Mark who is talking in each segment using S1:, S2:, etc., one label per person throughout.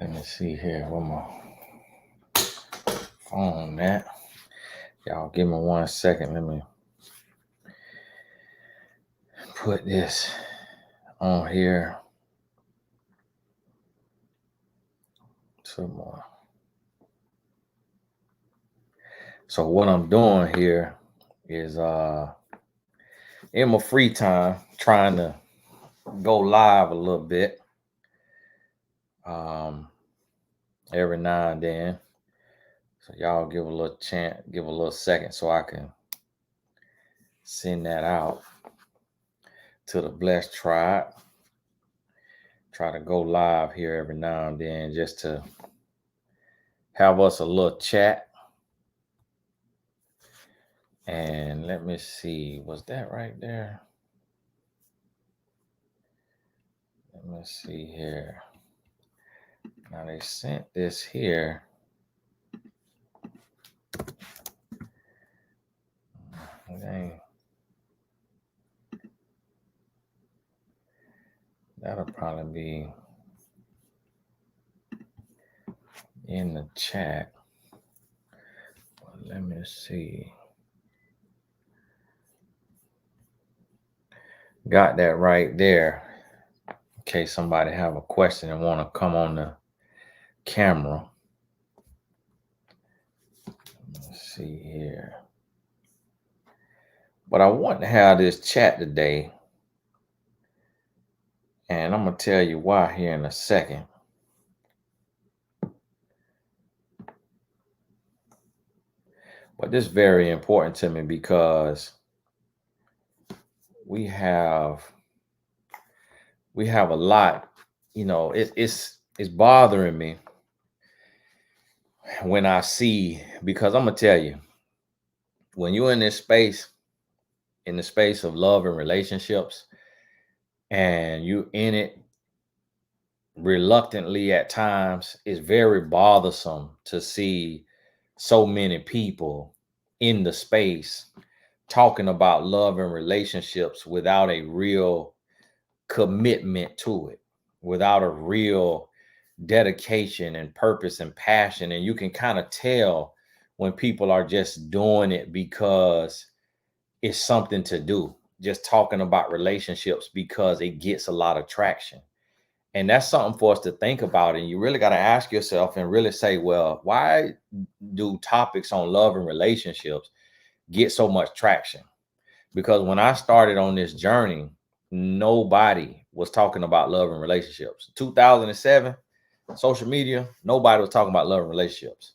S1: Let me see here. Where my phone at? Y'all give me 1 second. Let me put this on here. Some more. So what I'm doing here is in my free time trying to go live a little bit. Every now and then. So y'all give a little chance, give a little second so I can send that out to the Blessed Tribe. Try to go live here every now and then just to have us a little chat. And let me see, was that right there? Let me see here. Now they sent this here. That'll probably be in the chat. Well, let me see. Got that right there. In case somebody have a question and want to come on the camera. Let's see here. But I want to have this chat today. And I'm going to tell you why here in a second. But this is very important to me because we have a lot, it's bothering me when I see, because I'm going to tell you, when you're in this space, in the space of love and relationships, and you in it reluctantly at times, it's very bothersome to see so many people in the space talking about love and relationships without a real commitment to it, without a real dedication and purpose and passion. And you can kind of tell when people are just doing it because it's something to do, just talking about relationships because it gets a lot of traction. And that's something for us to think about. And you really got to ask yourself and really say, well, why do topics on love and relationships get so much traction? Because when I started on this journey, nobody was talking about love and relationships. 2007, social media, nobody was talking about love and relationships.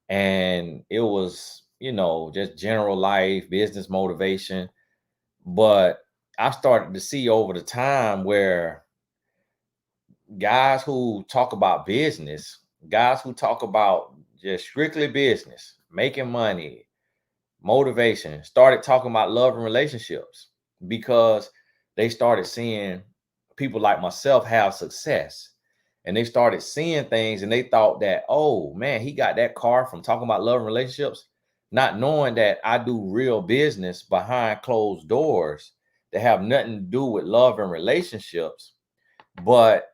S1: And it was, just general life, business motivation. But I started to see over the time where guys who talk about business, guys who talk about just strictly business, making money, motivation, started talking about love and relationships because they started seeing people like myself have success. And they started seeing things and they thought that, oh man, he got that car from talking about love and relationships, not knowing that I do real business behind closed doors that have nothing to do with love and relationships. But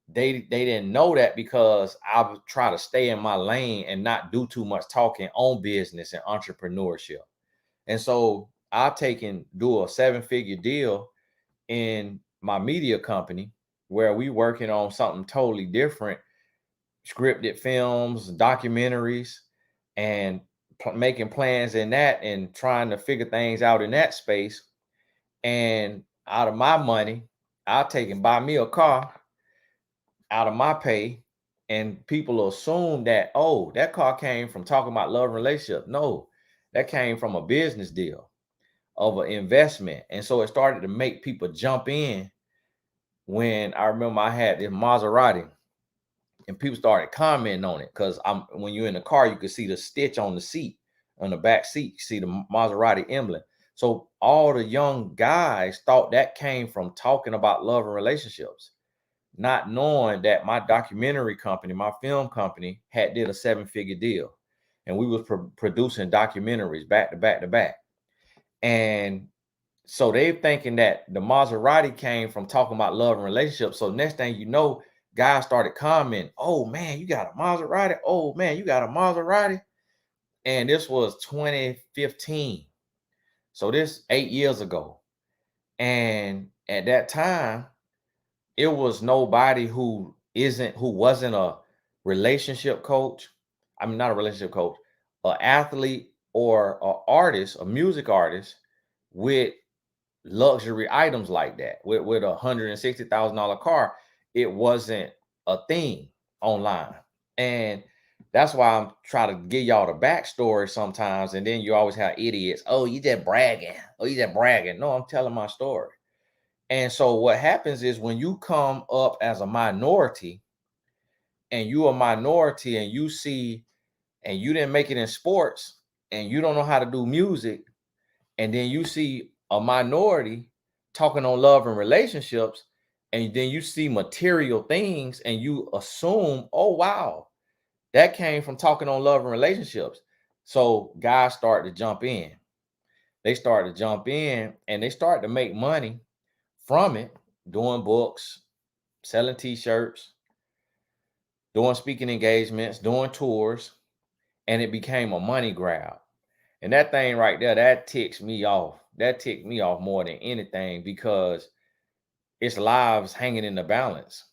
S1: they didn't know that because I would try to stay in my lane and not do too much talking on business and entrepreneurship. And so I've do a 7-figure deal in my media company where we working on something totally different, scripted films, documentaries, and making plans in that and trying to figure things out in that space. And out of my money, I'll take and buy me a car out of my pay, and people will assume that, oh, that car came from talking about love and relationship. No, that came from a business deal of an investment. And so it started to make people jump in when I remember I had this Maserati and people started commenting on it because when you're in the car, you could see the stitch on the seat, on the back seat, you see the Maserati emblem. So all the young guys thought that came from talking about love and relationships, not knowing that my documentary company, my film company, did a 7-figure deal, and we was producing documentaries back to back to back. And so they're thinking that the Maserati came from talking about love and relationships. So next thing you know, guys started commenting, oh man, you got a Maserati. Oh man, you got a Maserati. And this was 2015. So this 8 years ago. And at that time, it was nobody who wasn't a relationship coach. I mean, not a relationship coach, an athlete or an artist, a music artist with luxury items like that, with $160,000 car. It wasn't a thing online. And that's why I'm trying to give y'all the backstory sometimes. And then you always have idiots. Oh, you just bragging. Oh, you just bragging. No, I'm telling my story. And so what happens is when you come up as a minority and you a minority and you see and you didn't make it in sports and you don't know how to do music, and then you see a minority talking on love and relationships, and then you see material things and you assume, oh wow, that came from talking on love and relationships. So guys start to jump in. They start to jump in and they start to make money from it, doing books, selling t-shirts, doing speaking engagements, doing tours, and it became a money grab. And that thing right there, that ticks me off. That ticked me off more than anything because it's lives hanging in the balance.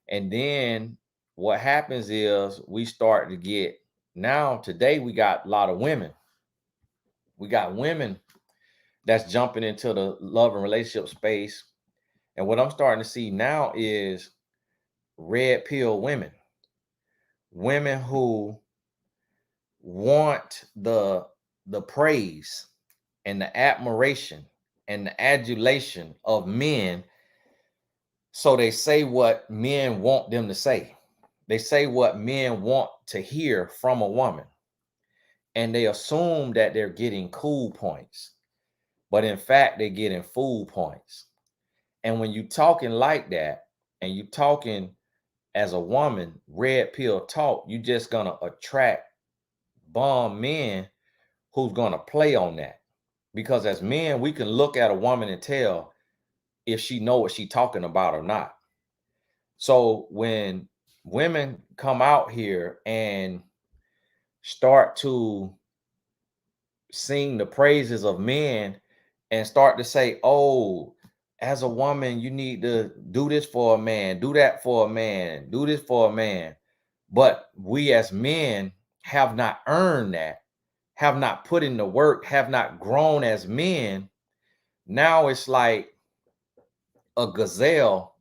S1: And then what happens is we start to get, now today we got a lot of women. We got women that's jumping into the love and relationship space. And what I'm starting to see now is red pill women, women who want the praise and the admiration and the adulation of men. So they say what men want them to say. They say what men want to hear from a woman. And they assume that they're getting cool points. But in fact, they're getting fool points. And when you talking like that, and you talking as a woman, red pill talk, you just gonna attract bomb men who's gonna play on that. Because as men, we can look at a woman and tell if she know what she talking about or not. So when women come out here and start to sing the praises of men and start to say, oh, as a woman, you need to do this for a man, do that for a man, do this for a man. But we as men have not earned that, have not put in the work, have not grown as men. Now it's like a gazelle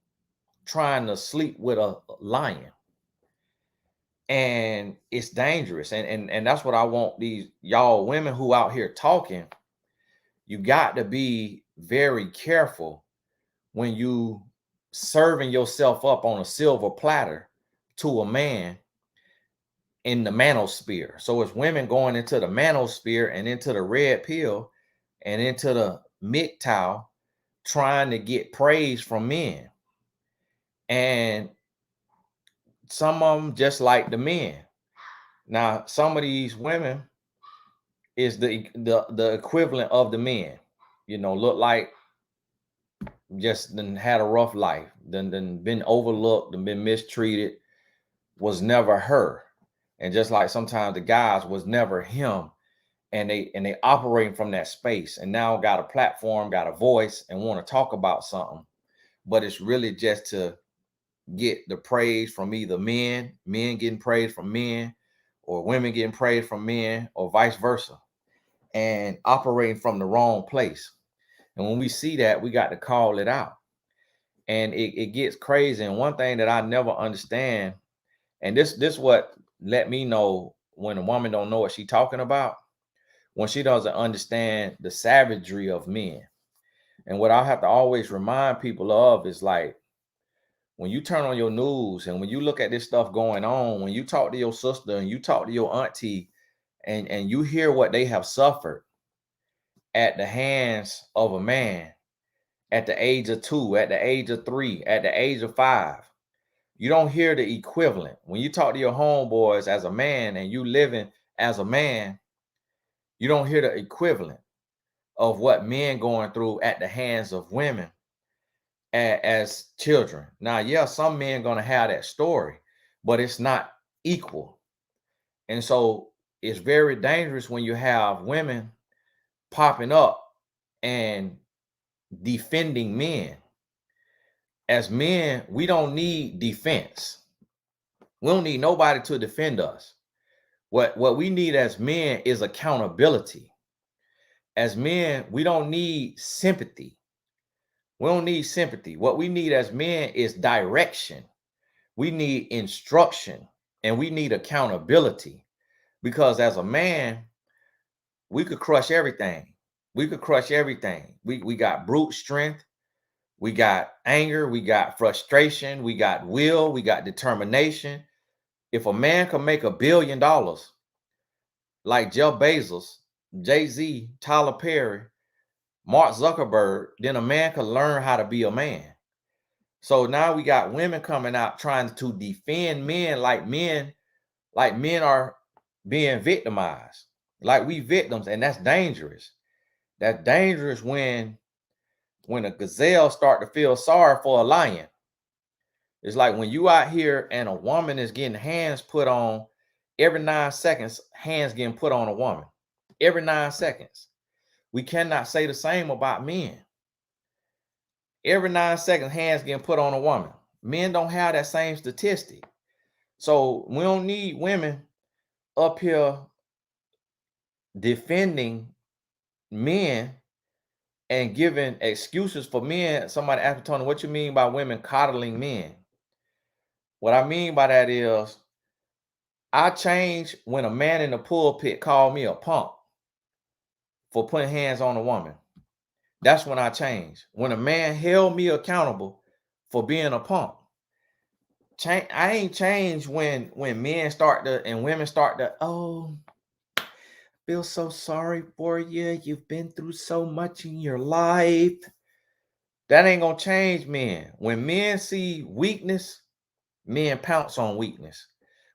S1: trying to sleep with a lion. And it's dangerous. And that's what I want these y'all women who out here talking. You got to be very careful when you serving yourself up on a silver platter to a man in the manosphere. So it's women going into the manosphere and into the red pill and into the MGTOW trying to get praise from men. And some of them just like the men. Now, some of these women is the equivalent of the men. You know, look like just then had a rough life, then been overlooked and been mistreated, was never her. And just like sometimes the guys was never him. And they operating from that space and now got a platform, got a voice, and want to talk about something. But it's really just to get the praise from either men getting praise from men, or women getting praise from men, or vice versa, and operating from the wrong place. And when we see that, we got to call it out. And it gets crazy. And one thing that I never understand, and this what let me know when a woman don't know what she talking about, when she doesn't understand the savagery of men. And what I have to always remind people of is like, when you turn on your news and when you look at this stuff going on, when you talk to your sister and you talk to your auntie and you hear what they have suffered at the hands of a man at the age of 2, at the age of 3, at the age of 5, you don't hear the equivalent. When you talk to your homeboys as a man and you living as a man, you don't hear the equivalent of what men going through at the hands of women as children. Now, yeah, some men gonna have that story, but it's not equal. And so it's very dangerous when you have women popping up and defending men. As men, we don't need defense. We don't need nobody to defend us. What we need as men is accountability. As men, we don't need sympathy. We don't need sympathy. What we need as men is direction. We need instruction and we need accountability. Because as a man, we could crush everything. We could crush everything. We got brute strength. We got anger. We got frustration. We got will. We got determination. If a man could make $1 billion like Jeff Bezos, Jay-Z, Tyler Perry, Mark Zuckerberg, then a man could learn how to be a man. So now we got women coming out trying to defend men like men are being victimized, like we victims, and that's dangerous. That's dangerous when a gazelle start to feel sorry for a lion. It's like when you out here and a woman is getting hands put on every 9 seconds, hands getting put on a woman every 9 seconds. We cannot say the same about men. Every 9 seconds, hands getting put on a woman. Men don't have that same statistic. So we don't need women up here defending men and giving excuses for men. Somebody asked me, Tony, what you mean by women coddling men? What I mean by that is I change when a man in the pulpit called me a punk for putting hands on a woman. That's when I change. When a man held me accountable for being a punk. I ain't changed when men start to and women start to, oh, feel so sorry for you. You've been through so much in your life. That ain't gonna change men. When men see weakness, men pounce on weakness.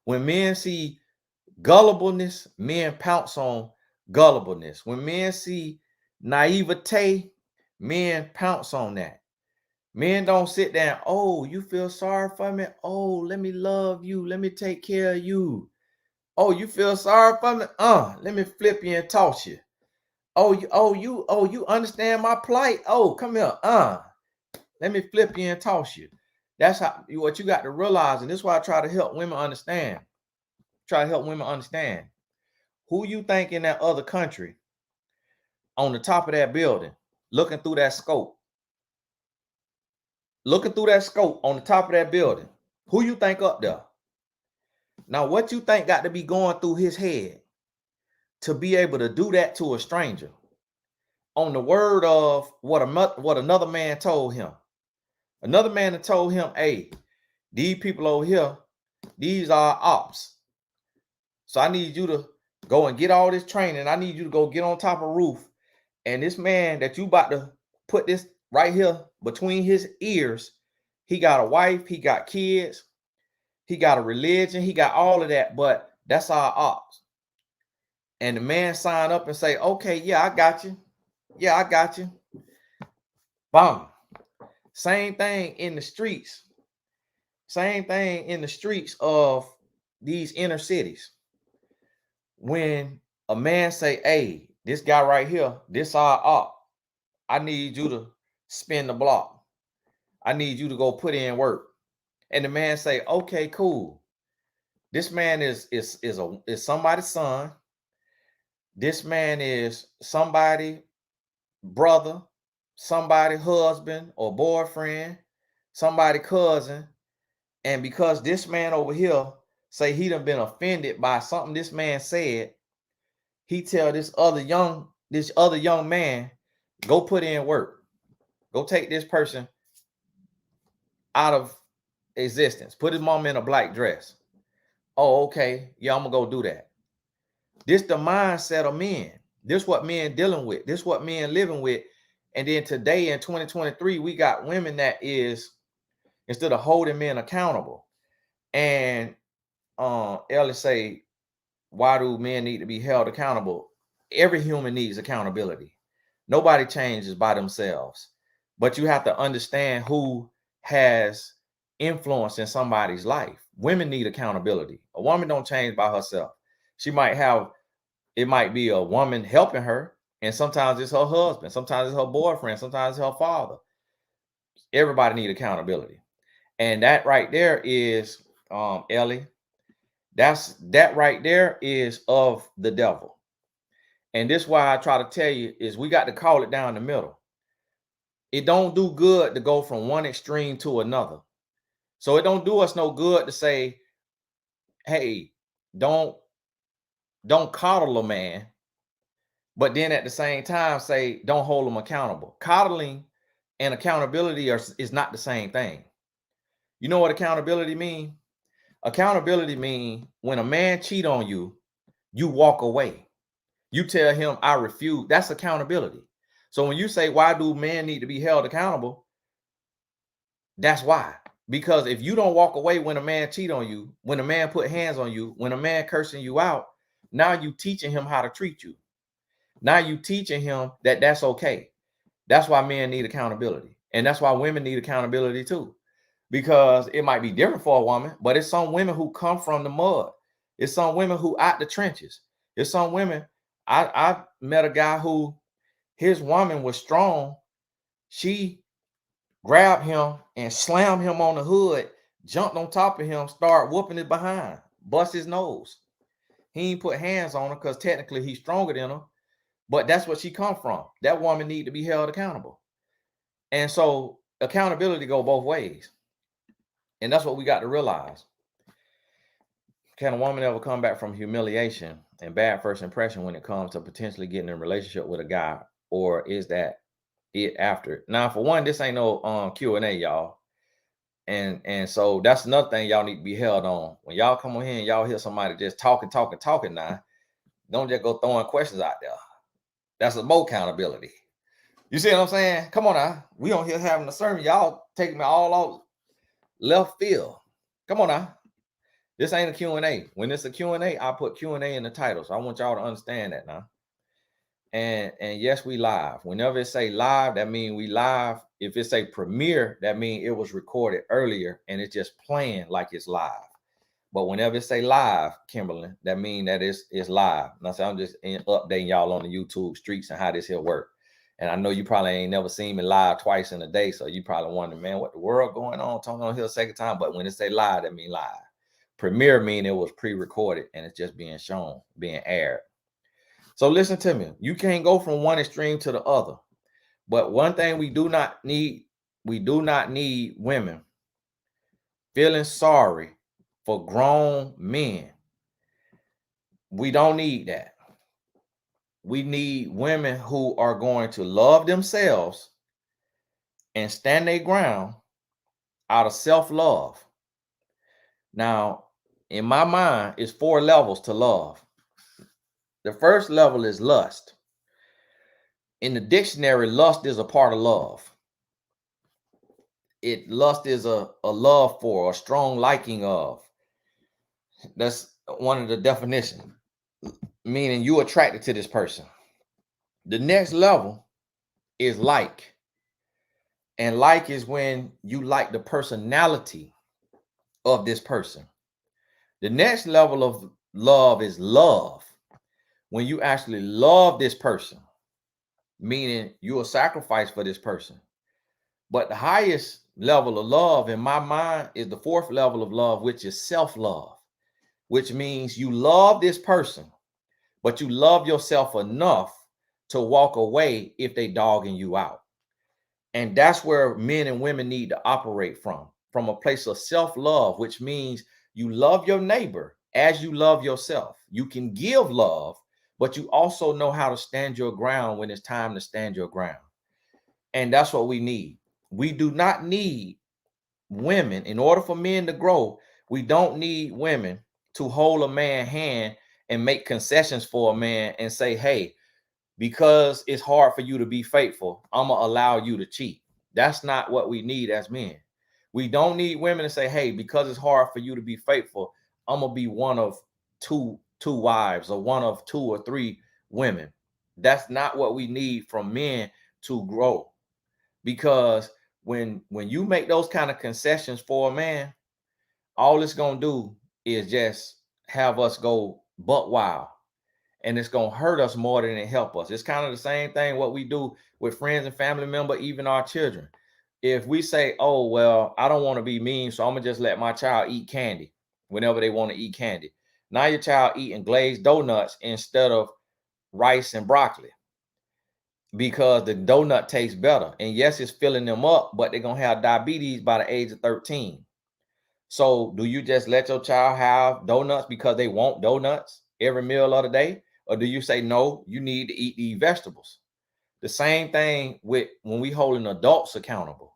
S1: When men see gullibleness, men pounce on gullibleness. When men see naivete, men pounce on that. Men don't sit down, oh, you feel sorry for me? Oh, let me love you. Let me take care of you. Oh, you feel sorry for me? Let me flip you and toss you. You understand my plight? Oh, come here. Let me flip you and toss you. That's what you got to realize. And this is why I try to help women understand. Who you think in that other country on the top of that building, looking through that scope on the top of that building. Who you think up there? Now, what you think got to be going through his head to be able to do that to a stranger on the word of what another man told him? Another man had told him, hey, these people over here, these are ops. So I need you to go and get all this training. I need you to go get on top of a roof. And this man that you about to put this right here between his ears, he got a wife, he got kids, he got a religion, he got all of that, but that's our ops. And the man sign up and say, okay, yeah, I got you. Yeah, I got you. Boom. Same thing in the streets. Same thing in the streets of these inner cities. When a man say, hey, this guy right here, this our op, I need you to spin the block. I need you to go put in work. And the man say, okay, cool. This man is somebody's son. This man is somebody brother, somebody husband or boyfriend, somebody cousin. And because this man over here say he done been offended by something this man said, he tell this other young man, go put in work. Go take this person out of existence. Put his mom in a black dress. Oh, okay. Yeah, I'm gonna go do that. This the mindset of men. This what men dealing with. This what men living with. And then today in 2023, we got women that is, instead of holding men accountable. And Ellie say, why do men need to be held accountable? Every human needs accountability. Nobody changes by themselves. but you have to understand who has influence in somebody's life. Women need accountability. A woman don't change by herself. She might have, it might be a woman helping her, and sometimes it's her husband, sometimes it's her boyfriend, sometimes it's her father. Everybody need accountability. And that right there is, Ellie, that right there is of the devil. And this why I try to tell you is we got to call it down the middle. It don't do good to go from one extreme to another. So it don't do us no good to say, hey, don't coddle a man, but then at the same time say don't hold him accountable. Coddling and accountability is not the same thing. You know what accountability mean? Accountability mean when a man cheat on you, you walk away. You tell him I refuse. That's accountability. So when you say why do men need to be held accountable? That's why. Because if you don't walk away when a man cheat on you, when a man put hands on you, when a man cursing you out, now you teaching him how to treat you. Now you teaching him that that's okay. That's why men need accountability. And that's why women need accountability too. Because it might be different for a woman, but it's some women who come from the mud. It's some women who out the trenches. It's some women. I met a guy who his woman was strong. She grabbed him and slammed him on the hood, jumped on top of him, started whooping it behind, bust his nose. He ain't put hands on her because technically he's stronger than her, but that's what she come from. That woman need to be held accountable. And so accountability go both ways. And that's what we got to realize. Can a woman ever come back from humiliation and bad first impression when it comes to potentially getting in a relationship with a guy, or is that it after? Now, for one, this ain't no Q&A, y'all. And so that's another thing y'all need to be held on. When y'all come on here and y'all hear somebody just talking now, don't just go throwing questions out there. That's a more accountability. You see what I'm saying? Come on now. We on here having a sermon. Y'all taking me all out left field. Come on now. This ain't a Q&A. When it's a Q&A, I put Q&A in the title. So I want y'all to understand that now. And yes, we live. Whenever it say live, that means we live. If it say premiere, that means it was recorded earlier and it's just playing like it's live. But whenever it say live, Kimberly, that means that it's live. Now, so I'm just updating y'all on the YouTube streets and how this here work. And I know you probably ain't never seen me live twice in a day. So you probably wondering, man, what the world going on? Talking on here a second time. But when it say live, that means live. Premiere mean it was pre-recorded and it's just being shown, being aired. So listen to me. You can't go from one extreme to the other. But one thing we do not need women feeling sorry for grown men. We don't need that. We need women who are going to love themselves and stand their ground out of self-love. Now, in my mind, it's 4 levels to love. The first level is lust. In the dictionary, lust is a part of love. Lust is a love for, a strong liking of. That's one of the definitions, meaning you attracted to this person. The next level is like. And like is when you like the personality of this person. The next level of love is love. When you actually love this person, meaning you will sacrifice for this person. But the highest level of love in my mind is the 4th level of love, which is self-love, which means you love this person, but you love yourself enough to walk away if they dogging you out. And that's where men and women need to operate from a place of self-love, which means you love your neighbor as you love yourself. You can give love, but you also know how to stand your ground when it's time to stand your ground. And that's what we need. We do not need women, in order for men to grow, we don't need women to hold a man's hand and make concessions for a man and say, hey, because it's hard for you to be faithful, I'm going to allow you to cheat. That's not what we need as men. We don't need women to say, hey, because it's hard for you to be faithful, I'm going to be one of two wives or one of 2 or 3 women. That's not what we need from men to grow. because when you make those kind of concessions for a man, all it's gonna do is just have us go buck wild, and it's gonna hurt us more than it help us. It's kind of the same thing what we do with friends and family member, even our children. If we say, oh well, I don't want to be mean, so I'm gonna just let my child eat candy whenever they want to eat candy. Now your child eating glazed donuts instead of rice and broccoli because the donut tastes better. And yes, it's filling them up, but they're gonna have diabetes by the age of 13. So do you just let your child have donuts because they want donuts every meal of the day? Or do you say, no, you need to eat these vegetables? The same thing with when we holding adults accountable.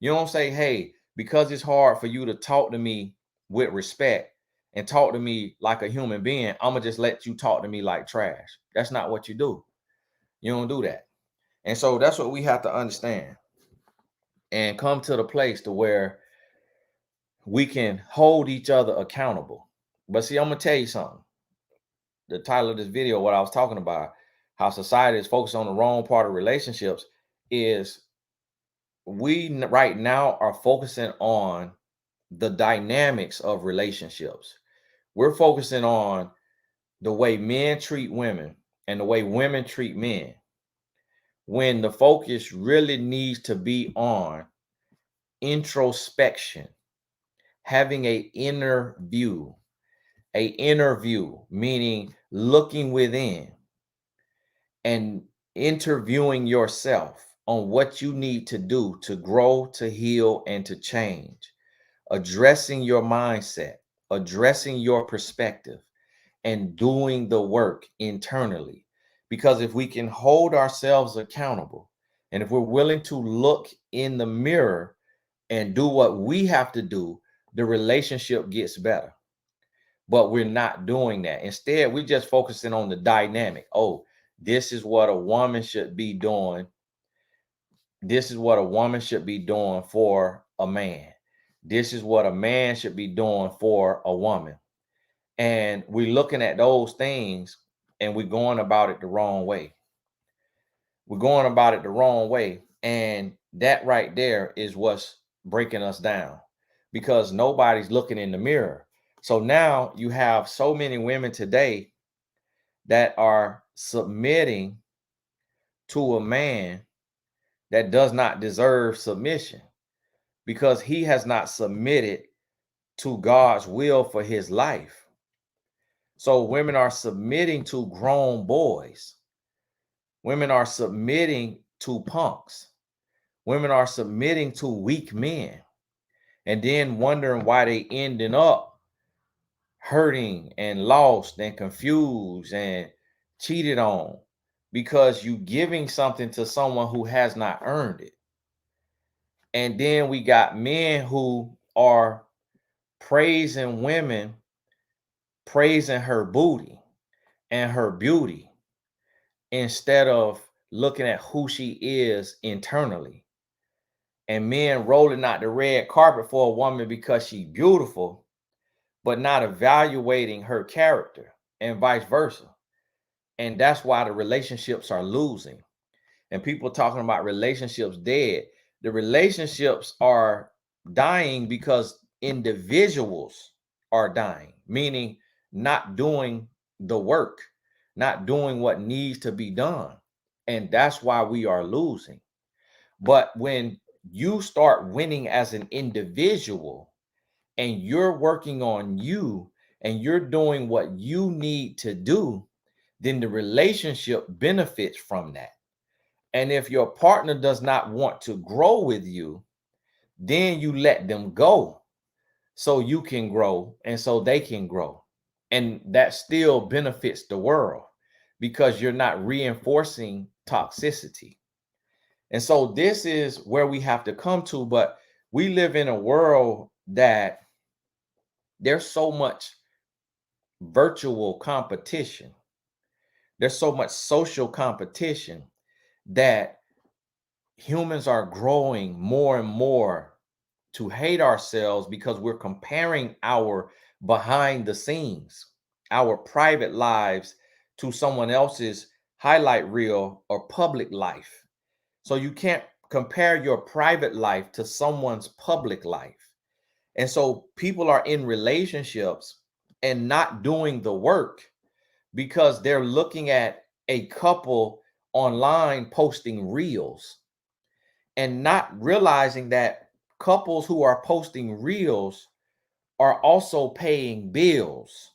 S1: You don't say, hey, because it's hard for you to talk to me with respect and talk to me like a human being, I'm gonna just let you talk to me like trash. That's not what you do. You don't do that. And so that's what we have to understand and come to the place to where we can hold each other accountable. But see, I'm gonna tell you something. The title of this video, what I was talking about, how society is focused on the wrong part of relationships, is we right now are focusing on the dynamics of relationships. We're focusing on the way men treat women and the way women treat men, when the focus really needs to be on introspection, having a inner view, meaning looking within and interviewing yourself on what you need to do to grow, to heal, and to change, addressing your mindset, addressing your perspective, and doing the work internally. Because if we can hold ourselves accountable, and if we're willing to look in the mirror and do what we have to do, the relationship gets better. But we're not doing that. Instead, we're just focusing on the dynamic. Oh, this is what a woman should be doing. This is what a woman should be doing for a man. This is what a man should be doing for a woman. And we're looking at those things and we're going about it the wrong way. We're going about it the wrong way. And that right there is what's breaking us down, because nobody's looking in the mirror. So now you have so many women today that are submitting to a man that does not deserve submission because he has not submitted to God's will for his life. So women are submitting to grown boys. Women are submitting to punks. Women are submitting to weak men, and then wondering why they ending up hurting and lost and confused and cheated on, because you giving something to someone who has not earned it. And then we got men who are praising women, praising her booty and her beauty, instead of looking at who she is internally. And men rolling out the red carpet for a woman because she's beautiful, but not evaluating her character, and vice versa. And that's why the relationships are losing. And people talking about relationships dead. The relationships are dying because individuals are dying, meaning not doing the work, not doing what needs to be done. And that's why we are losing. But when you start winning as an individual and you're working on you and you're doing what you need to do, then the relationship benefits from that. And if your partner does not want to grow with you, then you let them go so you can grow and so they can grow. And that still benefits the world because you're not reinforcing toxicity. And so this is where we have to come to. But we live in a world that there's so much virtual competition. There's so much social competition that humans are growing more and more to hate ourselves because we're comparing our behind the scenes, our private lives, to someone else's highlight reel or public life. So you can't compare your private life to someone's public life. And so people are in relationships and not doing the work because they're looking at a couple online posting reels and not realizing that couples who are posting reels are also paying bills.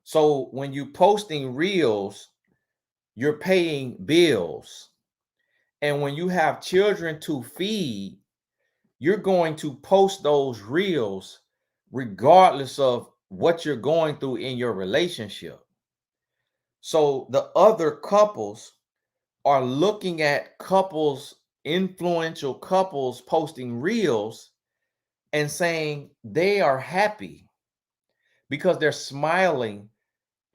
S1: So when you posting reels, you're paying bills. And when you have children to feed, you're going to post those reels regardless of what you're going through in your relationship. So the other couples are looking at influential couples posting reels and saying they are happy because they're smiling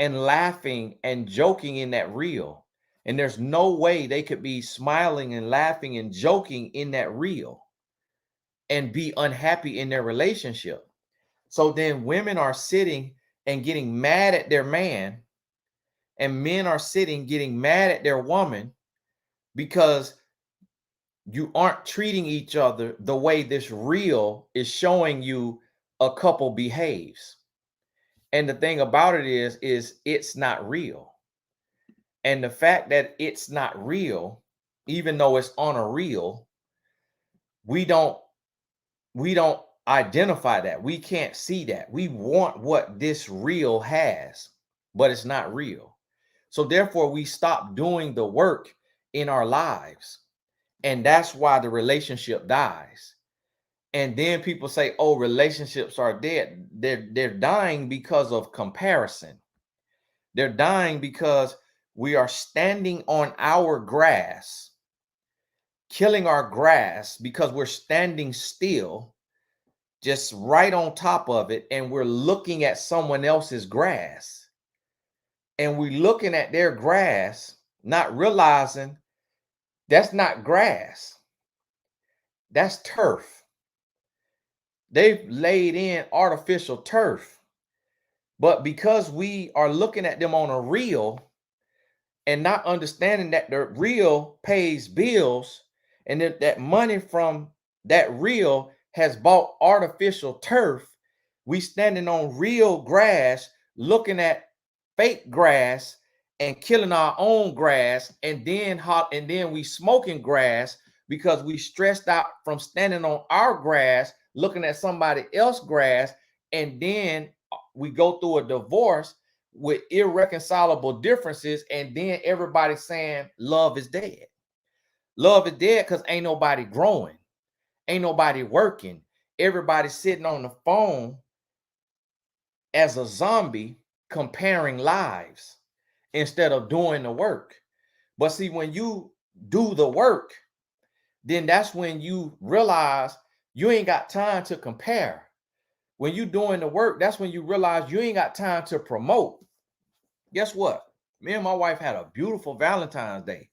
S1: and laughing and joking in that reel. And there's no way they could be smiling and laughing and joking in that reel and be unhappy in their relationship. So then women are sitting and getting mad at their man, and men are sitting getting mad at their woman because you aren't treating each other the way this reel is showing you a couple behaves. And the thing about it is it's not real. And the fact that it's not real, even though it's on a reel, we don't identify that. We can't see that. We want what this reel has, but it's not real. So therefore we stop doing the work in our lives. And that's why the relationship dies. And then people say, oh, relationships are dead. They're dying because of comparison. They're dying because we are standing on our grass, killing our grass because we're standing still, just right on top of it, and we're looking at someone else's grass. And we're looking at their grass, not realizing that's not grass. That's turf. They've laid in artificial turf. But because we are looking at them on a reel and not understanding that the reel pays bills, and that money from that reel has bought artificial turf, we standing on real grass looking at fake grass and killing our own grass, and then we smoking grass because we stressed out from standing on our grass looking at somebody else's grass. And then we go through a divorce with irreconcilable differences, and then everybody saying love is dead. Love is dead because ain't nobody growing, ain't nobody working. Everybody's sitting on the phone as a zombie comparing lives instead of doing the work. But see, when you do the work, then that's when you realize you ain't got time to compare. When you doing the work, that's when you realize you ain't got time to promote. Guess what? Me and my wife had a beautiful Valentine's Day.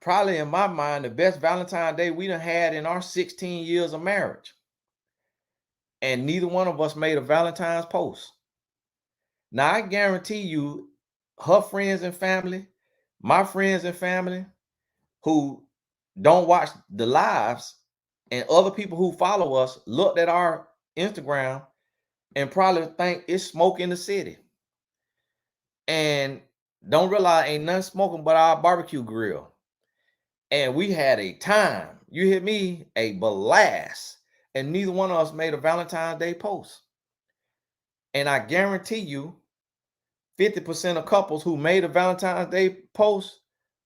S1: Probably in my mind, the best Valentine's Day we done had in our 16 years of marriage. And neither one of us made a Valentine's post. Now, I guarantee you, her friends and family, my friends and family who don't watch the lives, and other people who follow us looked at our Instagram and probably think it's smoke in the city, and don't realize ain't nothing smoking but our barbecue grill. And we had a time, you hear me, a blast. And neither one of us made a Valentine's Day post. And I guarantee you, 50% of couples who made a Valentine's Day post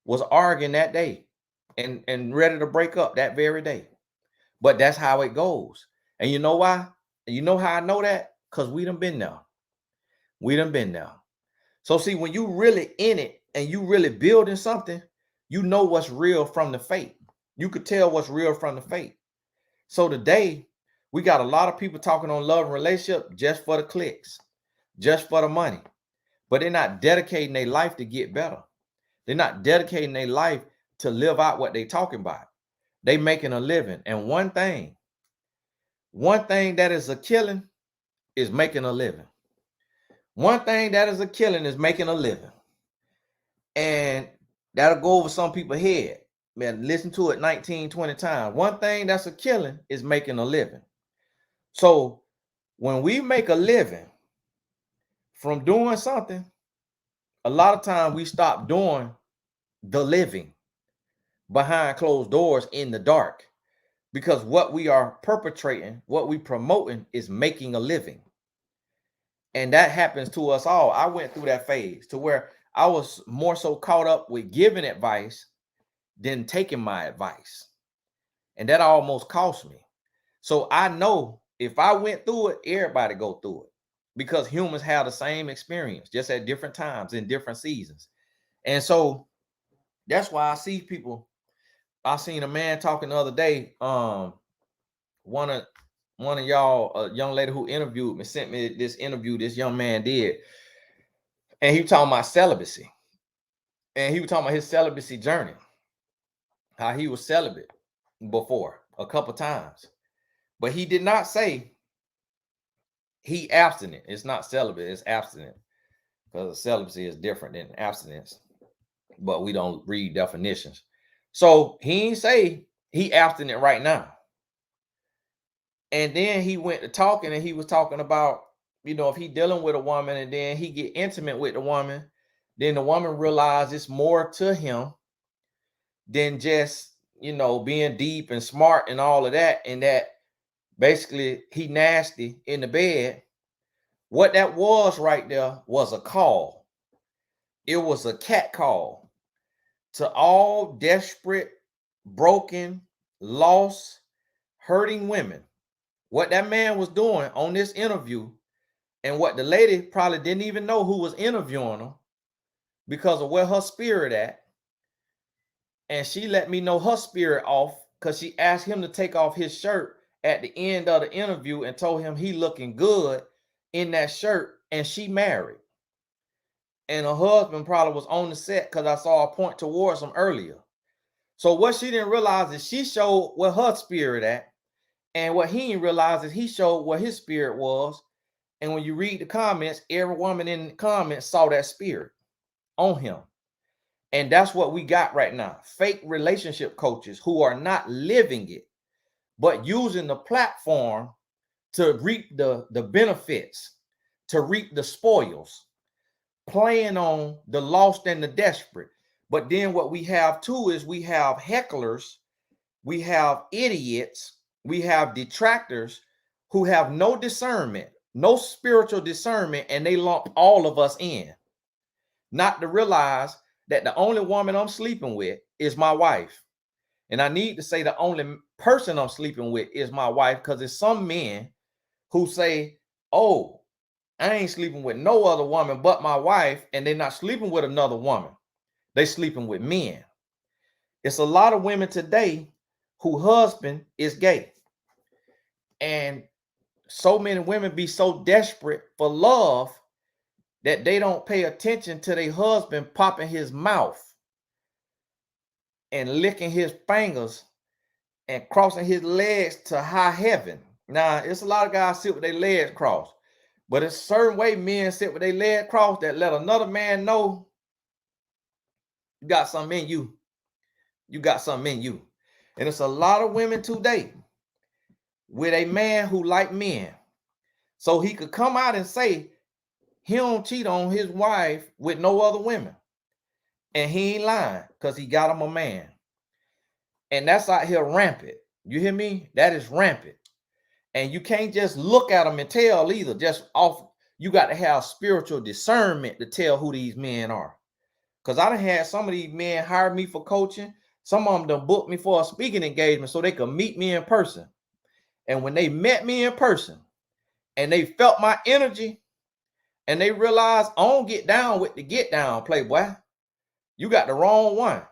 S1: was arguing that day and ready to break up that very day. But that's how it goes. And you know why? You know how I know that? Because we done been there. We done been there. So see, when you really in it and you really building something, you know what's real from the fake. You could tell what's real from the fake. So today, we got a lot of people talking on love and relationship just for the clicks, just for the money. But they're not dedicating their life to get better. They're not dedicating their life to live out what they're talking about. They making a living. And one thing that is a killing is making a living. One thing that is a killing is making a living. And that'll go over some people's head. Man, listen to it 19, 20 times. One thing that's a killing is making a living. So when we make a living from doing something, a lot of time we stop doing the living behind closed doors in the dark, because what we are perpetrating, what we promoting is making a living. And that happens to us all. I went through that phase to where I was more so caught up with giving advice than taking my advice. And that almost cost me. So I know if I went through it, everybody go through it, because humans have the same experience, just at different times in different seasons. And so that's why I see people. I seen a man talking the other day. One of y'all, a young lady who interviewed me, sent me this interview this young man did, and he was talking about celibacy, and he was talking about his celibacy journey, how he was celibate before a couple times, but he did not say he abstinent. It's not celibate, it's abstinent, because celibacy is different than abstinence, but we don't read definitions. So he ain't say he abstinent right now. And then he went to talking, and he was talking about, if he dealing with a woman and then he get intimate with the woman, then the woman realize it's more to him than just, being deep and smart and all of that. And that basically he nasty in the bed. What that was right there was a call. It was a cat call to all desperate, broken, lost, hurting women. What that man was doing on this interview, and what the lady probably didn't even know who was interviewing her because of where her spirit at. And she let me know her spirit off because she asked him to take off his shirt at the end of the interview and told him he looking good in that shirt, and she married. And her husband probably was on the set because I saw her point towards him earlier. So what she didn't realize is she showed where her spirit at, and what he didn't realize is he showed where his spirit was. And when you read the comments, every woman in the comments saw that spirit on him. And that's what we got right now. Fake relationship coaches who are not living it, but using the platform to reap the benefits, to reap the spoils, playing on the lost and the desperate. But then what we have too is we have hecklers, we have idiots, we have detractors who have no discernment, no spiritual discernment, and they lump all of us in. Not to realize that the only woman I'm sleeping with is my wife. And I need to say the only person I'm sleeping with is my wife, because there's some men who say, oh, I ain't sleeping with no other woman but my wife, and they're not sleeping with another woman. They sleeping with men. It's a lot of women today whose husband is gay. And so many women be so desperate for love that they don't pay attention to their husband popping his mouth and licking his fingers and crossing his legs to high heaven. Now, it's a lot of guys sit with their legs crossed, but it's a certain way men sit with their legs crossed that let another man know you got something in you. You got something in you. And it's a lot of women today with a man who like men. So he could come out and say he don't cheat on his wife with no other women. And he ain't lying because he got him a man. And that's out here rampant. You hear me? That is rampant. And you can't just look at them and tell either. Just off, you got to have spiritual discernment to tell who these men are. Because I done had some of these men hire me for coaching. Some of them done booked me for a speaking engagement so they could meet me in person. And when they met me in person and they felt my energy and they realized I don't get down with the get down, playboy. You got the wrong one.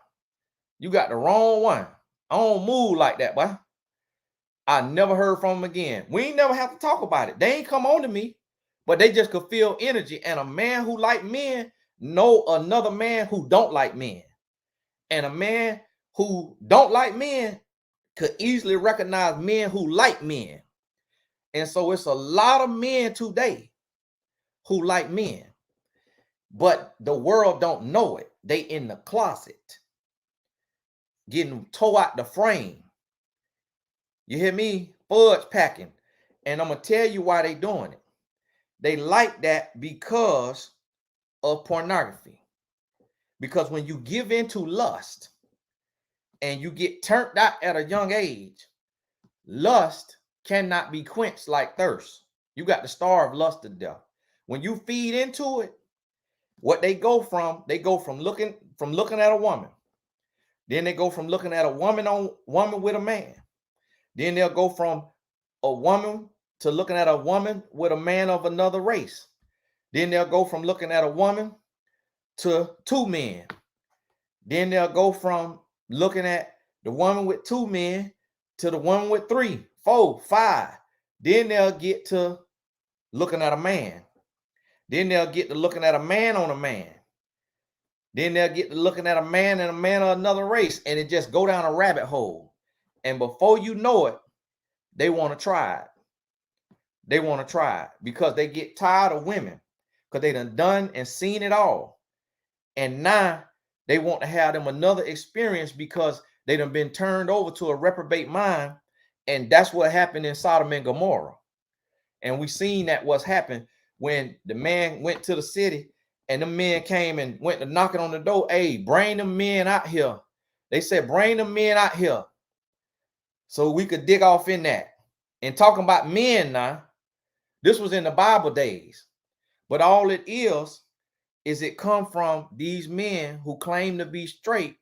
S1: You got the wrong one. I don't move like that, boy. I never heard from them again. We ain't never have to talk about it. They ain't come on to me, but they just could feel energy. And a man who like men know another man who don't like men. And a man who don't like men could easily recognize men who like men. And so it's a lot of men today who like men, but the world don't know it. They in the closet. getting tore out the frame. You hear me? Fudge packing. And I'm going to tell you why they doing it. They like that because of pornography. Because when you give into lust and you get turned out at a young age, lust cannot be quenched like thirst. You got to starve lust to death. When you feed into it, what they go from looking at a woman. Then they go from looking at a woman with a man. Then they'll go from a woman to looking at a woman with a man of another race. Then they'll go from looking at a woman to two men. Then they'll go from looking at the woman with two men to the woman with 3, 4, 5. Then they'll get to looking at a man. Then they'll get to looking at a man on a man. Then they'll get to looking at a man and a man of another race. And it just go down a rabbit hole. And before you know it, they want to try it. They want to try it because they get tired of women because they done and seen it all. And now they want to have them another experience because they done been turned over to a reprobate mind. And that's what happened in Sodom and Gomorrah. And we seen that what's happened when the man went to the city and the men came and went to knocking on the door. Hey, bring them men out here. They said, bring them men out here so we could dig off in that. And talking about men now, this was in the Bible days. But all it is it come from these men who claim to be straight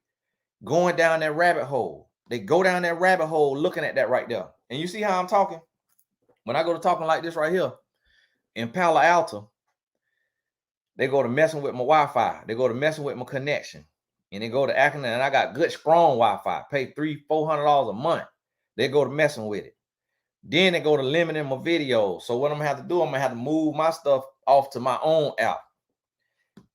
S1: going down that rabbit hole. They go down that rabbit hole looking at that right there. And you see how I'm talking? When I go to talking like this right here, in Palo Alto, they go to messing with my Wi-Fi. They go to messing with my connection. And they go to acting, and I got good, strong Wi-Fi. Pay $300-$400 a month. They go to messing with it. Then they go to limiting my videos. So what I'm going to have to do, I'm going to have to move my stuff off to my own app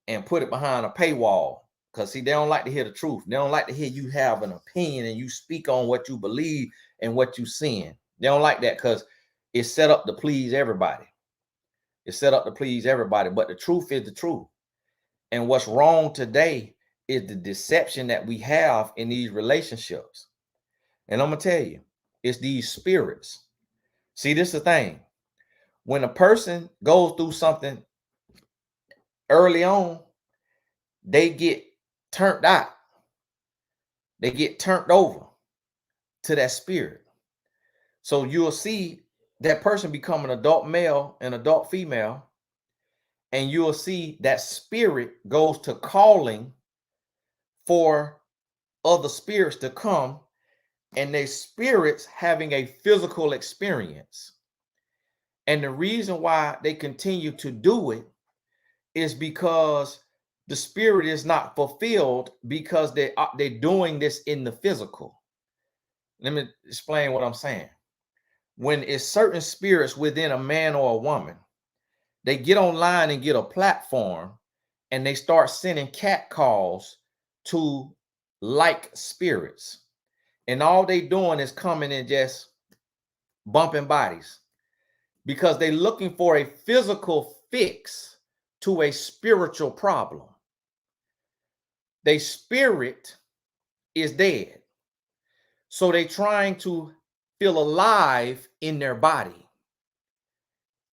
S1: and put it behind a paywall. Because, see, they don't like to hear the truth. They don't like to hear you have an opinion and you speak on what you believe and what you're seeing. They don't like that because it's set up to please everybody. It's set up to please everybody, but the truth is the truth. And what's wrong today is the deception that we have in these relationships. And I'm going to tell you, it's these spirits. See, this is the thing. When a person goes through something early on, they get turned out. They get turned over to that spirit. So you'll see that person become an adult male and adult female, and you'll see that spirit goes to calling for other spirits to come, and they spirits having a physical experience. And the reason why they continue to do it is because the spirit is not fulfilled because they're doing this in the physical. Let me explain what I'm saying. When it's certain spirits within a man or a woman, they get online and get a platform and they start sending cat calls to like spirits. And all they doing is coming and just bumping bodies because they're looking for a physical fix to a spiritual problem. Their spirit is dead. So they're trying to feel alive in their body.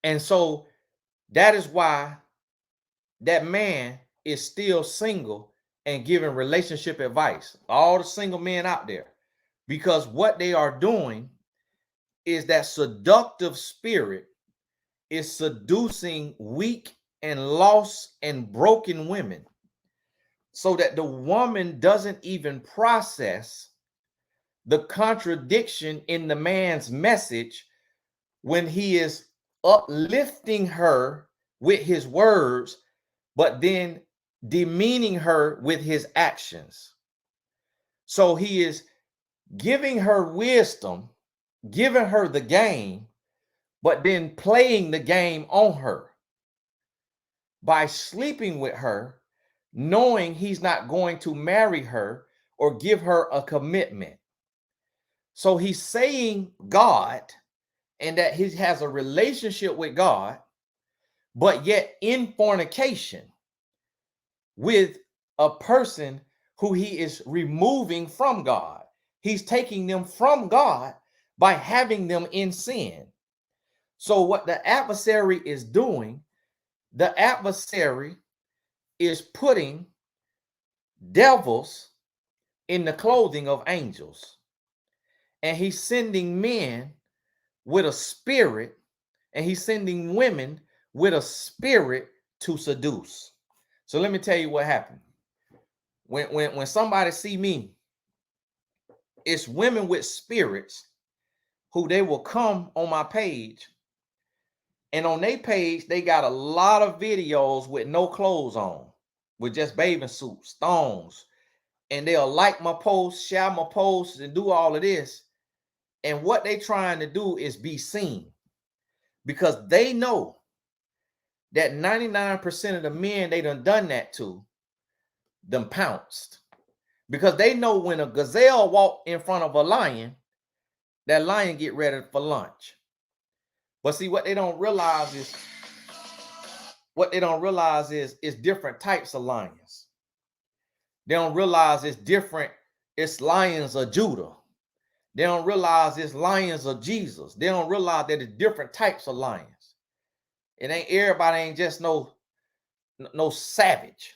S1: And so that is why that man is still single and giving relationship advice. All the single men out there. Because what they are doing is that seductive spirit is seducing weak and lost and broken women so that the woman doesn't even process the contradiction in the man's message when he is uplifting her with his words, but then demeaning her with his actions. So he is giving her wisdom, giving her the game, but then playing the game on her by sleeping with her, knowing he's not going to marry her or give her a commitment. So he's saying God and that he has a relationship with God, but yet in fornication with a person who he is removing from God. He's taking them from God by having them in sin. So what the adversary is doing, the adversary is putting devils in the clothing of angels. And he's sending men with a spirit, and he's sending women with a spirit to seduce. So let me tell you what happened. When somebody see me, it's women with spirits who they will come on my page, and on their page they got a lot of videos with no clothes on, with just bathing suits, thongs, and they'll like my posts, share my posts, and do all of this. And what they trying to do is be seen, because they know that 99% of the men they done that to, them pounced. Because they know when a gazelle walk in front of a lion, that lion get ready for lunch. But see, what they don't realize is it's different types of lions. They don't realize it's lions of Judah. They don't realize it's lions of Jesus. They don't realize that it's different types of lions. It ain't everybody ain't just no savage.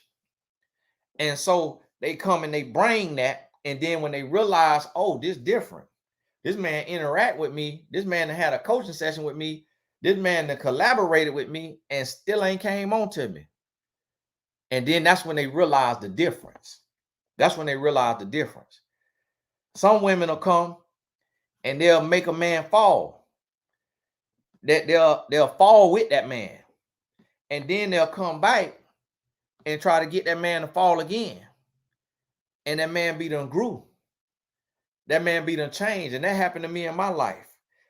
S1: And so they come and they bring that, and then when they realize, oh, this different. This man interact with me. This man had a coaching session with me. This man that collaborated with me and still ain't came on to me. And then that's when they realize the difference. That's when they realize the difference. Some women will come and they'll make a man fall. That they'll fall with that man. And then they'll come back and try to get that man to fall again. And that man be done grew. That man be done changed. And that happened to me in my life.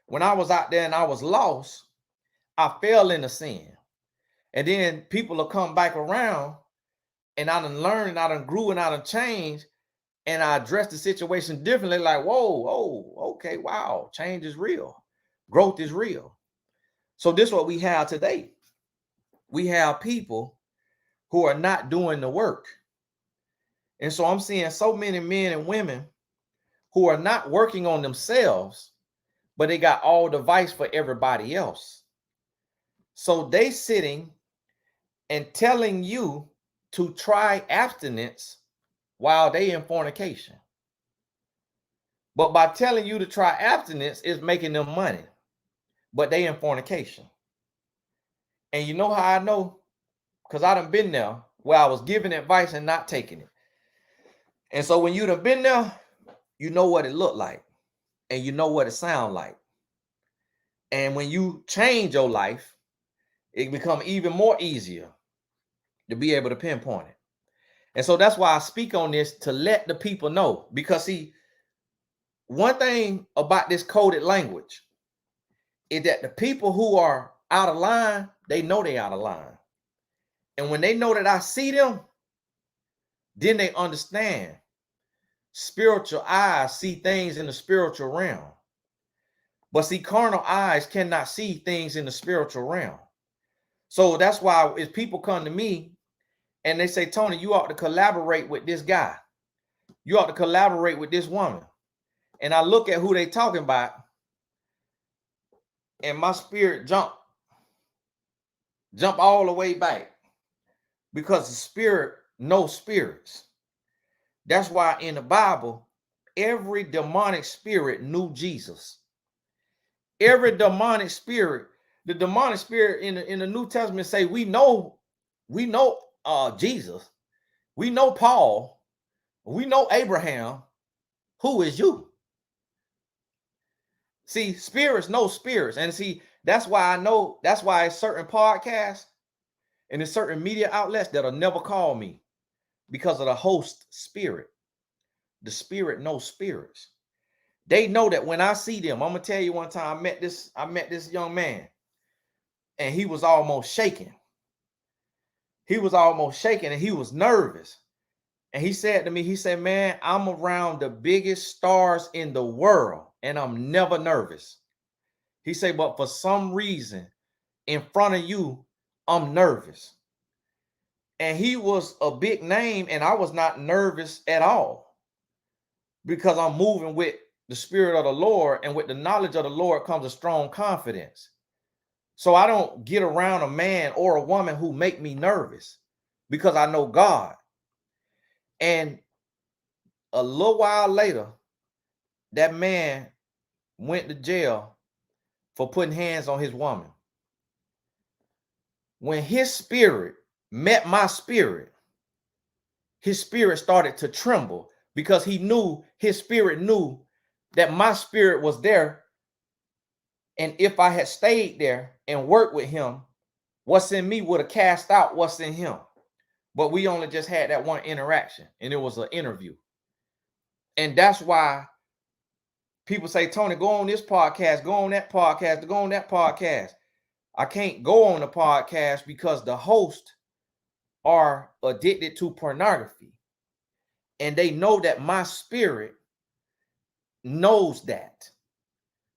S1: When I was out there and I was lost, I fell into sin. And then people will come back around, and I done learned, and I done grew, and I done changed, and I addressed the situation differently. Like, whoa, okay, wow, change is real. Growth is real. So this is what we have today. We have people who are not doing the work. And so I'm seeing so many men and women who are not working on themselves, but they got all the advice for everybody else. So they sitting and telling you to try abstinence while they in fornication. But by telling you to try abstinence is making them money, but they in fornication. And you know how I know? Because I done been there where I was giving advice and not taking it. And so when you done been there, you know what it looked like, and you know what it sound like. And when you change your life, it become even more easier to be able to pinpoint it. And so that's why I speak on this, to let the people know. Because see, one thing about this coded language is that the people who are out of line, they know they out of line. And when they know that I see them, then they understand. Spiritual eyes see things in the spiritual realm. But see, carnal eyes cannot see things in the spiritual realm. So that's why if people come to me and they say, Tony, you ought to collaborate with this guy. You ought to collaborate with this woman. And I look at who they talking about, and my spirit jump all the way back, because the spirit knows spirits. That's why in the Bible, every demonic spirit knew Jesus. Every demonic spirit, the demonic spirit in the New Testament say, we know Jesus. We know Paul. We know Abraham. Who is you? See, spirits know spirits. And see, that's why it's certain podcasts and there's certain media outlets that'll never call me, because of the host spirit. The spirit knows spirits. They know that when I see them, I'm gonna tell you, one time I met this young man, and he was almost shaking. He was almost shaking, and he was nervous. And he said to me, he said, man, I'm around the biggest stars in the world, and I'm never nervous. He said, but for some reason, in front of you, I'm nervous. And he was a big name, and I was not nervous at all because I'm moving with the Spirit of the Lord, and with the knowledge of the Lord comes a strong confidence. So I don't get around a man or a woman who make me nervous because I know God. And a little while later, that man went to jail for putting hands on his woman. When his spirit met my spirit, his spirit started to tremble because his spirit knew that my spirit was there. And if I had stayed there and worked with him, what's in me would have cast out what's in him. But we only just had that one interaction, and it was an interview. And that's why people say, Tony, go on this podcast, go on that podcast, go on that podcast. I can't go on the podcast because the hosts are addicted to pornography. And they know that my spirit knows that.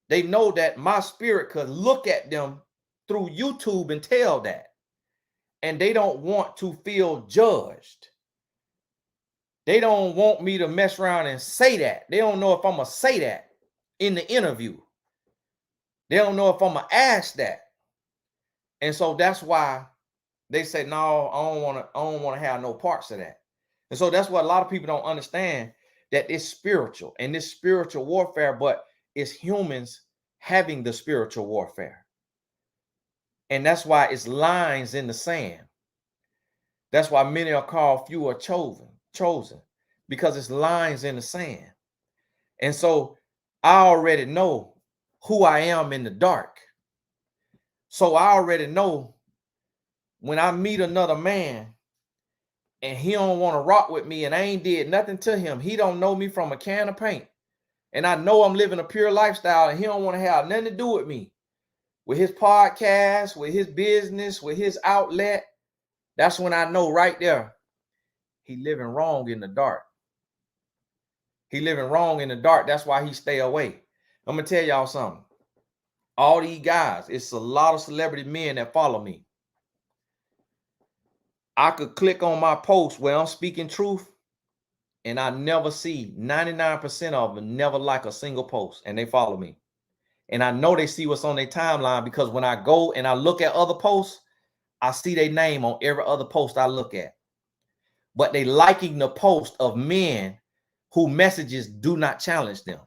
S1: They know that my spirit could look at them through YouTube and tell that. And they don't want to feel judged. They don't want me to mess around and say that. They don't know if I'm going to say that in the interview. They don't know if I'm going to ask that. And so that's why they say, no, I don't want to have no parts of that. And so that's what a lot of people don't understand, that it's spiritual and this spiritual warfare, but it's humans having the spiritual warfare. And that's why it's lines in the sand. That's why many are called, few are chosen, because it's lines in the sand. And so I already know who I am in the dark. So I already know when I meet another man and he don't want to rock with me and I ain't did nothing to him, he don't know me from a can of paint, and I know I'm living a pure lifestyle, and he don't want to have nothing to do with me, with his podcast, with his business, with his outlet, that's when I know right there, he living wrong in the dark. He living wrong in the dark. That's why he stay away. I'm going to tell y'all something. All these guys, it's a lot of celebrity men that follow me. I could click on my post where I'm speaking truth, and I never see 99% of them never like a single post, and they follow me. And I know they see what's on their timeline, because when I go and I look at other posts, I see their name on every other post I look at. But they liking the post of men who messages do not challenge them.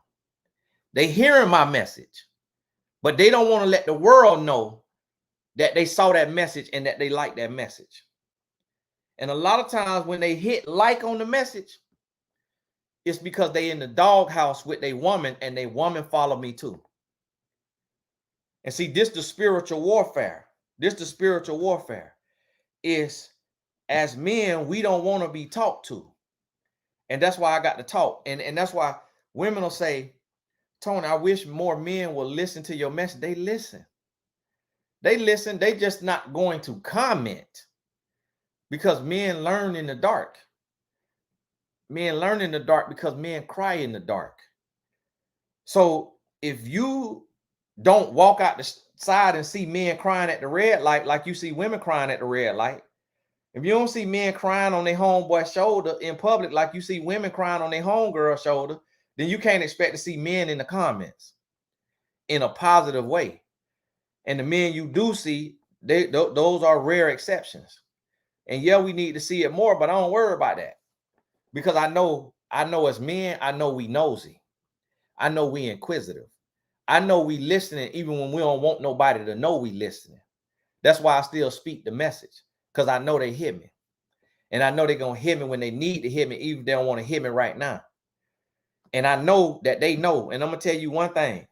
S1: They hearing my message, but they don't want to let the world know that they saw that message and that they like that message. And a lot of times when they hit like on the message, it's because they in the doghouse with their woman, and their woman follow me too. And see, this the spiritual warfare. This the spiritual warfare. Is, as men, we don't want to be talked to. And that's why I got to talk. And that's why women will say, Tony, I wish more men will listen to your message. They listen. They listen. They just not going to comment, because men learn in the dark. Men learn in the dark because men cry in the dark. So if you don't walk out the side and see men crying at the red light like you see women crying at the red light, if you don't see men crying on their homeboy's shoulder in public like you see women crying on their homegirl's shoulder, then you can't expect to see men in the comments in a positive way. And the men you do see, those are rare exceptions. And yeah, we need to see it more, but I don't worry about that, because I know as men, I know we nosy. I know we inquisitive. I know we listening even when we don't want nobody to know we listening. That's why I still speak the message, because I know they hear me. And I know they're going to hear me when they need to hear me, even if they don't want to hear me right now. And I know that they know. And I'm going to tell you one thing.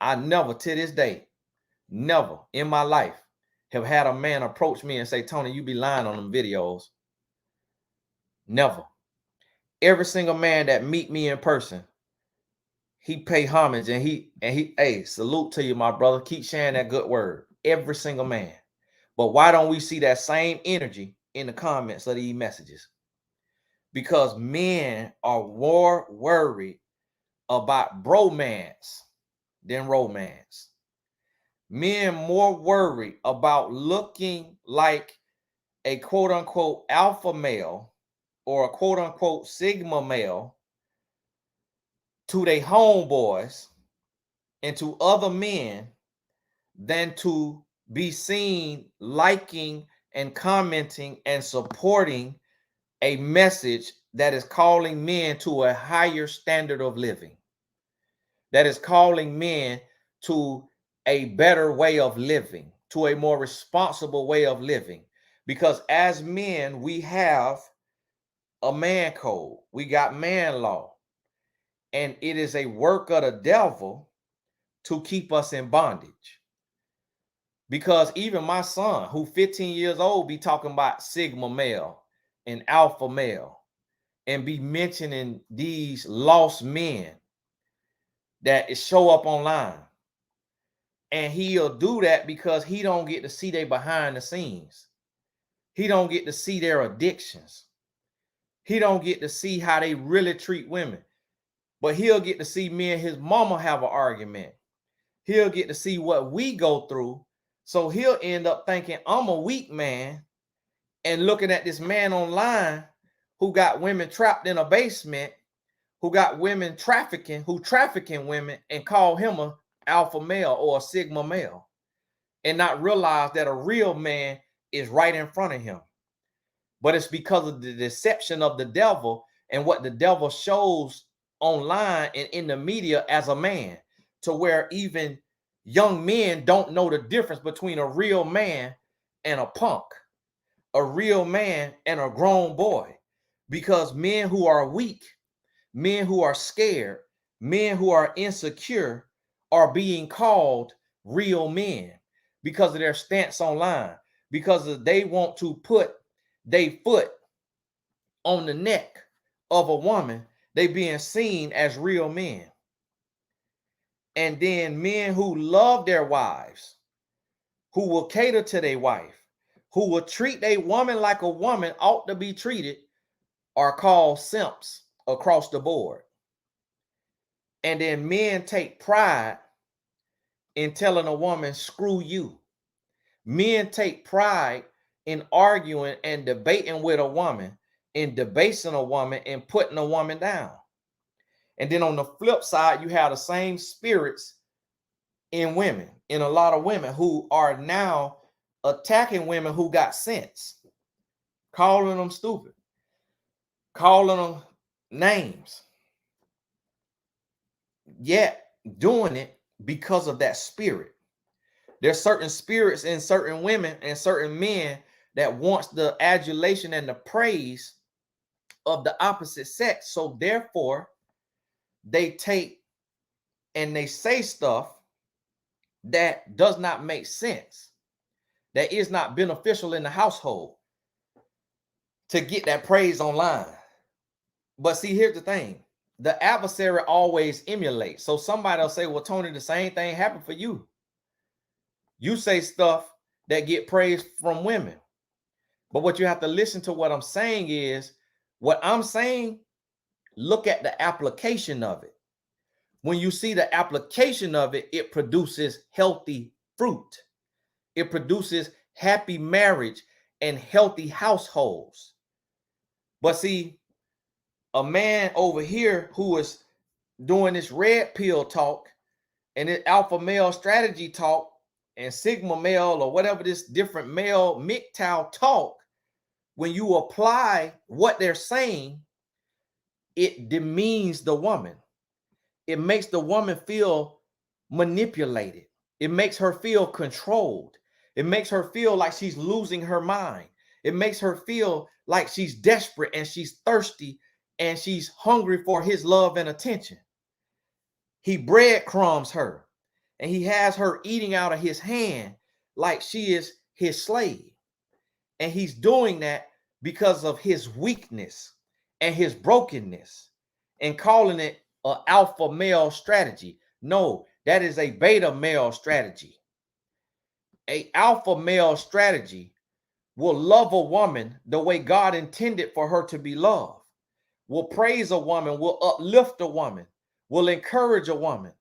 S1: I never, to this day, never in my life have had a man approach me and say, Tony, you be lying on them videos. Never. Every single man that meet me in person, he pay homage, and he, hey, salute to you, my brother. Keep sharing that good word. Every single man. But why don't we see that same energy in the comments of these messages? Because men are more worried about bromance than romance. Men more worried about looking like a quote unquote alpha male or a quote unquote sigma male to their homeboys and to other men than to be seen liking and commenting and supporting a message that is calling men to a higher standard of living, that is calling men to a better way of living, to a more responsible way of living. Because as men, we have a man code, we got man law, and it is a work of the devil to keep us in bondage. Because even my son, who 15 years old, be talking about sigma male and alpha male and be mentioning these lost men that show up online. And he'll do that because he don't get to see they behind the scenes. He don't get to see their addictions. He don't get to see how they really treat women. But he'll get to see me and his mama have an argument. He'll get to see what we go through. So he'll end up thinking I'm a weak man and looking at this man online who got women trapped in a basement, who got women trafficking, who trafficking women, and call him a alpha male or a sigma male, and not realize that a real man is right in front of him. But it's because of the deception of the devil and what the devil shows online and in the media as a man, to where even young men don't know the difference between a real man and a punk, a real man and a grown boy. Because men who are weak, men who are scared, men who are insecure are being called real men because of their stance online, because they want to put their foot on the neck of a woman. They being seen as real men. And then men who love their wives, who will cater to their wife, who will treat a woman like a woman ought to be treated, are called simps across the board. And then men take pride in telling a woman, screw you. Men take pride in arguing and debating with a woman, in debasing a woman and putting a woman down. And then on the flip side, you have the same spirits in women, in a lot of women who are now attacking women who got sense, calling them stupid, calling them names, yet doing it because of that spirit. There's certain spirits in certain women and certain men that wants the adulation and the praise of the opposite sex. So therefore, they take and they say stuff that does not make sense, that is not beneficial in the household, to get that praise online. But see, here's the thing. The adversary always emulates. So somebody will say, well, Tony, the same thing happened for you. You say stuff that get praise from women. But what you have to listen to what I'm saying is, what I'm saying, look at the application of it. When you see the application of it, it produces healthy fruit. It produces happy marriage and healthy households. But see, a man over here who is doing this red pill talk and this alpha male strategy talk and sigma male or whatever this different male MGTOW talk, when you apply what they're saying, it demeans the woman. It makes the woman feel manipulated. It makes her feel controlled. It makes her feel like she's losing her mind. It makes her feel like she's desperate and she's thirsty and she's hungry for his love and attention. He breadcrumbs her and he has her eating out of his hand like she is his slave. And he's doing that because of his weakness and his brokenness, and calling it an alpha male strategy. No, that is a beta male strategy. An alpha male strategy will love a woman the way God intended for her to be loved, will praise a woman, will uplift a woman, will encourage a woman,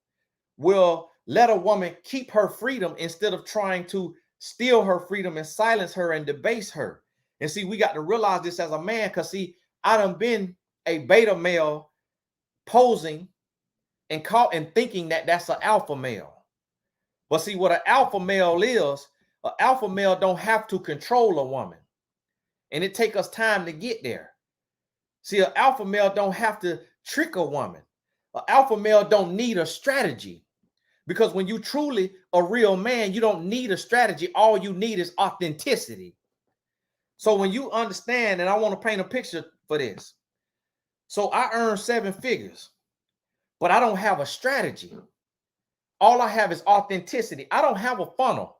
S1: will let a woman keep her freedom instead of trying to steal her freedom and silence her and debase her. And see, we got to realize this as a man, because see, I done been a beta male posing and caught and thinking that that's an alpha male. But see, what an alpha male is, an alpha male don't have to control a woman. And it take us time to get there. See, an alpha male don't have to trick a woman. An alpha male don't need a strategy. Because when you truly a real man, you don't need a strategy. All you need is authenticity. So when you understand, and I want to paint a picture for this. So I earn 7 figures, but I don't have a strategy. All I have is authenticity. I don't have a funnel.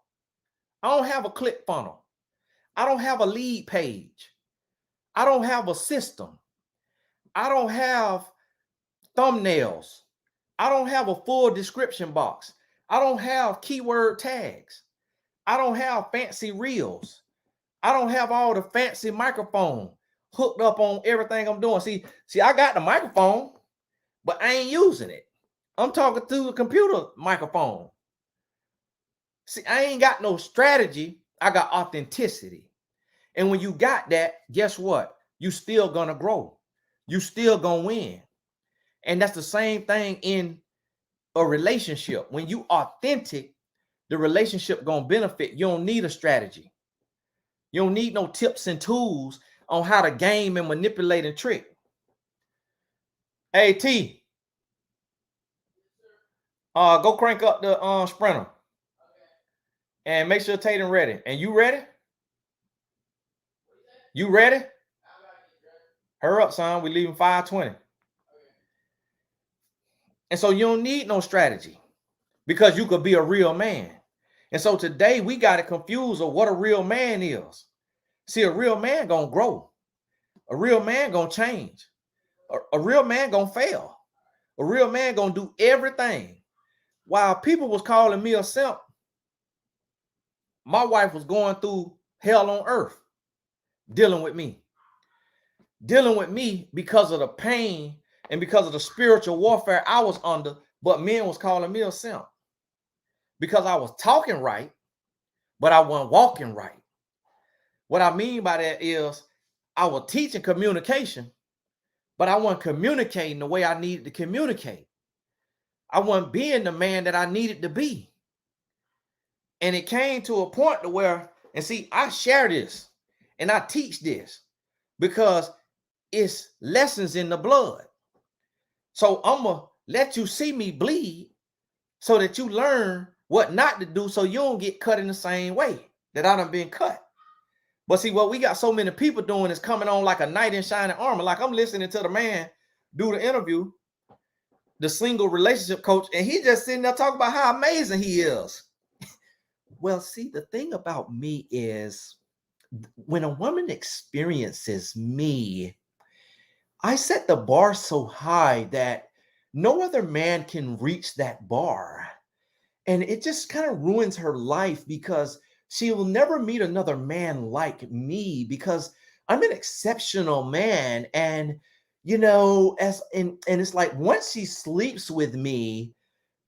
S1: I don't have a click funnel. I don't have a lead page. I don't have a system. I don't have thumbnails. I don't have a full description box. I don't have keyword tags. I don't have fancy reels. I don't have all the fancy microphone hooked up on everything I'm doing. See, I got the microphone, but I ain't using it. I'm talking through the computer microphone. See, I ain't got no strategy. I got authenticity. And when you got that, guess what? You still gonna grow. You still gonna win. And that's the same thing in a relationship. When you authentic, the relationship gonna benefit. You don't need a strategy. You don't need no tips and tools on how to game and manipulate and trick. Hey, T. Go crank up the sprinter. And make sure Tatum ready. And you ready? You ready? Hurry up, son. We leaving 5:20. And so you don't need no strategy because you could be a real man. And so today we got it confused of what a real man is. See, a real man gonna grow. A real man gonna change. A real man gonna fail. A real man gonna do everything. While people was calling me a simp, my wife was going through hell on earth dealing with me. Dealing with me because of the pain and because of the spiritual warfare I was under, but men was calling me a simp. Because I was talking right, but I wasn't walking right. What I mean by that is I was teaching communication, but I wasn't communicating the way I needed to communicate. I wasn't being the man that I needed to be. And it came to a point to where, and see, I share this and I teach this because it's lessons in the blood. So I'm going to let you see me bleed so that you learn what not to do so you don't get cut in the same way that I done been cut. But see, what we got so many people doing is coming on like a knight in shining armor. Like I'm listening to the man do the interview, the single relationship coach, and he just sitting there talking about how amazing he is. Well, see, the thing about me is when a woman experiences me, I set the bar so high that no other man can reach that bar. And it just kind of ruins her life because she will never meet another man like me because I'm an exceptional man. And, you know, and it's like once she sleeps with me,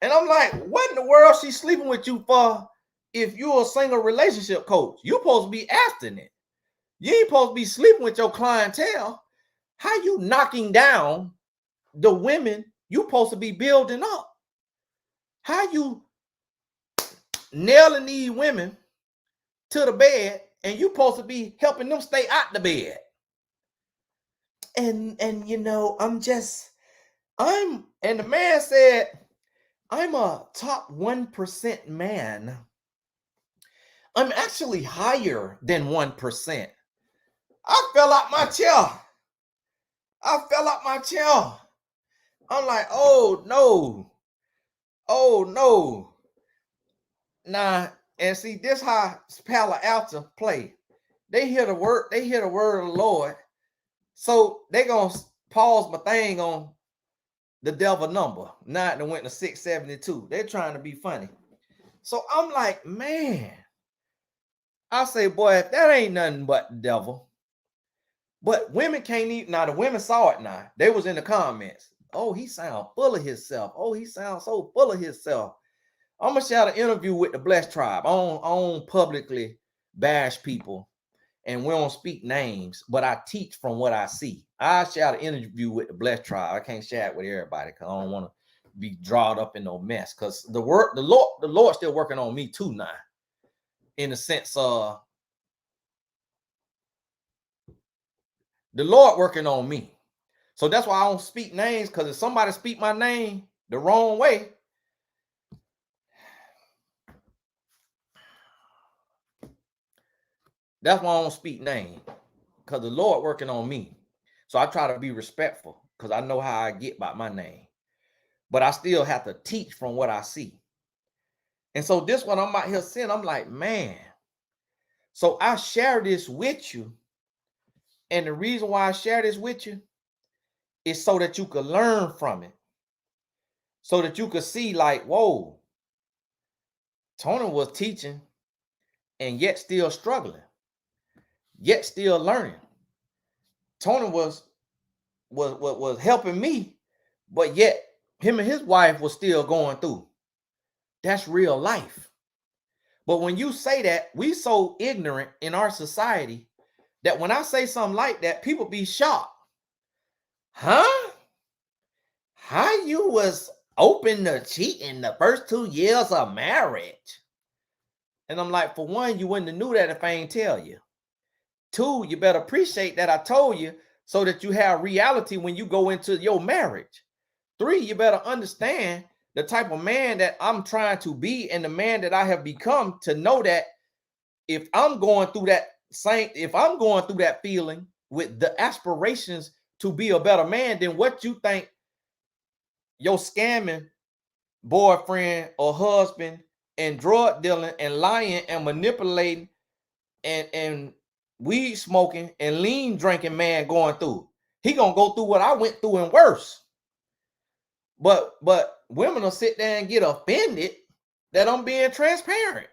S1: and I'm like, what in the world she sleeping with you for if you're a single relationship coach? You're supposed to be abstinent. You ain't supposed to be sleeping with your clientele. How you knocking down the women you supposed to be building up? How you nailing these women to the bed and you supposed to be helping them stay out the bed? And you know, and the man said, I'm a top 1% man. I'm actually higher than 1%. I fell out my chair. I'm like, oh no. Nah, and see, this how Palo Alto play. They hear the word of the Lord. So they gonna pause my thing on the devil number. Now it went to 672. They're trying to be funny. So I'm like, man. I say, boy, if that ain't nothing but the devil. But women can't even, now the women saw it now. They was in the comments. Oh, he sounds full of himself. Oh, he sounds so full of himself. I'm gonna shout an interview with the Blessed Tribe. I don't publicly bash people. and we don't speak names, but I teach from what I see. I share an interview with the Blessed Tribe. I can't share it with everybody because I don't want to be drawn up in no mess. Because the Lord's still working on me too now, in the sense of the Lord working on me. So that's why I don't speak names, because if somebody speak my name the wrong way, that's why I don't speak name, because the Lord working on me. So I try to be respectful because I know how I get by my name, but I still have to teach from what I see. And so this one I'm out here saying, I'm like, man. So I share this with you. And the reason why I share this with you is so that you could learn from it. So that you could see, like, whoa, Tony was teaching and yet still struggling, yet still learning. Tony was helping me, but yet him and his wife was still going through. That's real life. But when you say that, we so ignorant in our society that when I say something like that, people be shocked. Huh? How you was open to cheating the first 2 years of marriage? And I'm like, for one, you wouldn't have knew that if I ain't tell you. 2, you better appreciate that I told you so that you have reality when you go into your marriage. 3, you better understand the type of man that I'm trying to be and the man that I have become, to know that if I'm going through that feeling with the aspirations to be a better man, then what you think your scamming boyfriend or husband and drug dealing and lying and manipulating and weed smoking and lean drinking man going through, he gonna go through what I went through and worse. But women will sit there and get offended that I'm being transparent,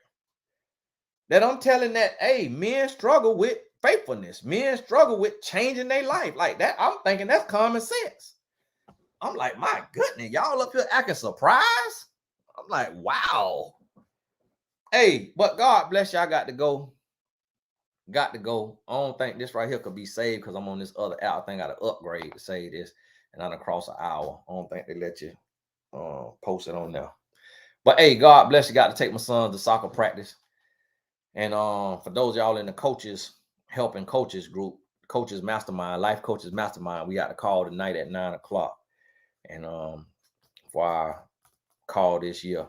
S1: that I'm telling that, hey, men struggle with faithfulness, men struggle with changing their life like that. I'm thinking that's common sense. I'm like, my goodness, y'all up here acting surprised. I'm like, wow. Hey, but God bless you. I got to go. I don't think this right here could be saved because I'm on this other app. I think I got to upgrade to save this, and I'm across an hour. I don't think they let you post it on there. But hey, God bless you. Got to take my son to soccer practice. And for those y'all in the coaches helping coaches group, coaches mastermind, life coaches mastermind, we got to call tonight at 9:00. And for our call this year.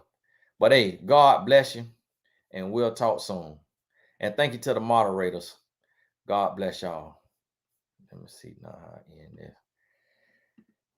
S1: But hey, God bless you, and we'll talk soon. And thank you to the moderators. God bless y'all. Let me see now how I end this.